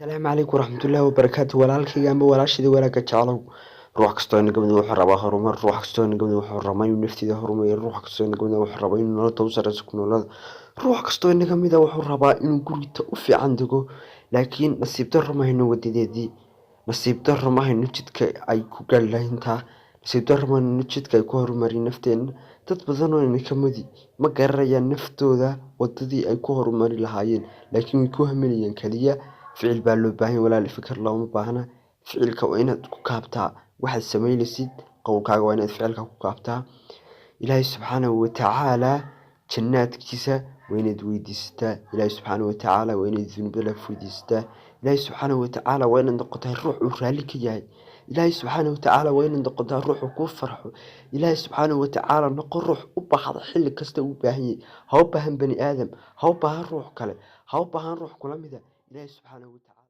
السلام عليكم ورحمة الله وبركاته walaalkayga amba walaashayda wanaagga jeclow ruux kastoo inaga mid wuxuu rabaa horumar ruux kastoo inaga mid wuxuu rabaa inuu naftiisa horumariyo ruux kastoo inaga mid wuxuu rabaa inuu nolosha u sareyso ku noolaado ruux kastoo inaga mid wuxuu rabaa inuu guriga u fiican dego laakiin nasiib darro ma hayno wadadeedii nasiib darro ma hayno jidka ay ku gaari lahayntaa nasiib darro ma hayno jidka ay ku horumarin nafteena dad badan oo inaga midi ma garanayaan naftooda wadadii ay ku horumari lahaayeen laakiin way ku haminayaan kaliya ficil baa loo baahan yahay walaal fikir looma baahna ficilka waa inaad ku kaabtaa waxaad samaynaysid qowlkaaga waa inaad ficilka ku kaabtaa ilaahay subxaanahu watacaala jannaadkiisa waa inaad weydiisataa ilaahay subxaanahu watacaala waa inaad dunuubo dhaaf weydiisataa ilaahay subxaanahu watacaala waa inaad noqotaa ruux uu raalli ka yahay ilaahay subxaanahu watacaala waa inaad noqotaa ruux uu kuu farxo ilaahay subxaanahu watacaala noqo ruux u baahda xilli kasta u baahan yahay ha u baahan bani aadam ha u baahan ruux kale ha u baahan ruux kula mida ilaahay subxaanahu watacaala